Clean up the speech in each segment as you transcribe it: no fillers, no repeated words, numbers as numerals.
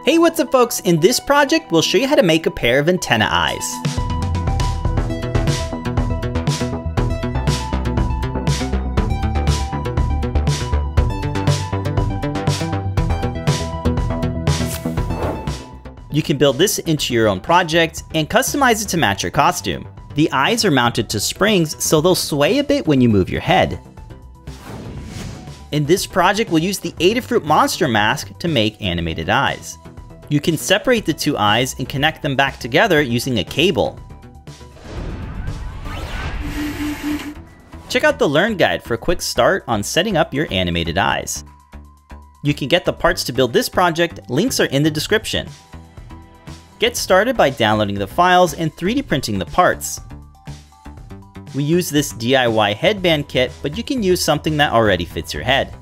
Hey, what's up folks? In this project, we'll show you how to make a pair of antenna eyes. You can build this into your own project and customize it to match your costume. The eyes are mounted to springs, so they'll sway a bit when you move your head. In this project, we'll use the Adafruit Monster M4sk to make animated eyes. You can separate the two eyes and connect them back together using a cable. Check out the Learn Guide for a quick start on setting up your animated eyes. You can get the parts to build this project, links are in the description. Get started by downloading the files and 3D printing the parts. We use this DIY headband kit, but you can use something that already fits your head.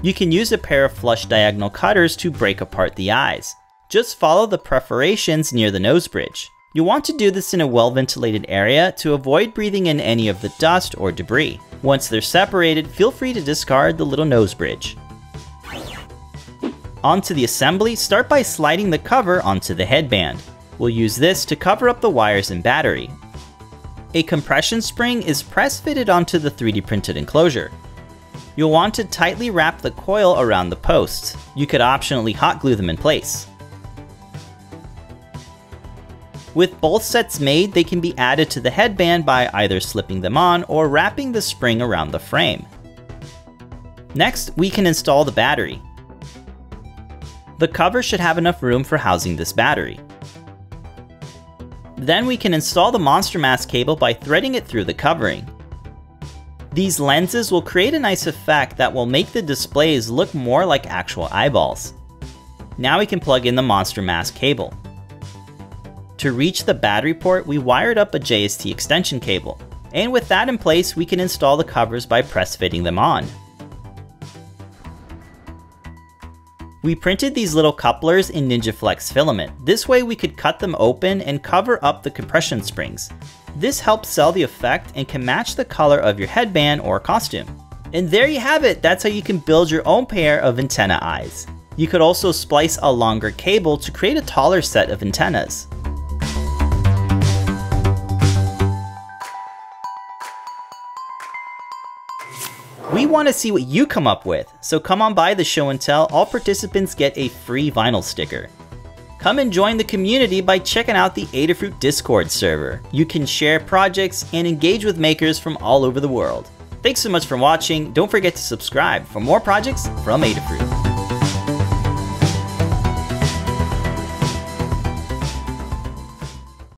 You can use a pair of flush diagonal cutters to break apart the eyes. Just follow the perforations near the nose bridge. You'll want to do this in a well-ventilated area to avoid breathing in any of the dust or debris. Once they're separated, feel free to discard the little nose bridge. Onto the assembly, start by sliding the cover onto the headband. We'll use this to cover up the wires and battery. A compression spring is press-fitted onto the 3D printed enclosure. You'll want to tightly wrap the coil around the posts. You could optionally hot glue them in place. With both sets made, they can be added to the headband by either slipping them on or wrapping the spring around the frame. Next, we can install the battery. The cover should have enough room for housing this battery. Then we can install the Monster M4sk cable by threading it through the covering. These lenses will create a nice effect that will make the displays look more like actual eyeballs. Now we can plug in the Monster M4sk cable. To reach the battery port, we wired up a JST extension cable, and with that in place, we can install the covers by press fitting them on. We printed these little couplers in NinjaFlex filament. This way we could cut them open and cover up the compression springs. This helps sell the effect and can match the color of your headband or costume. And there you have it, that's how you can build your own pair of antenna eyes. You could also splice a longer cable to create a taller set of antennas. We want to see what you come up with, so come on by the show and tell. All participants get a free vinyl sticker. Come and join the community by checking out the Adafruit Discord server. You can share projects and engage with makers from all over the world. Thanks so much for watching. Don't forget to subscribe for more projects from Adafruit.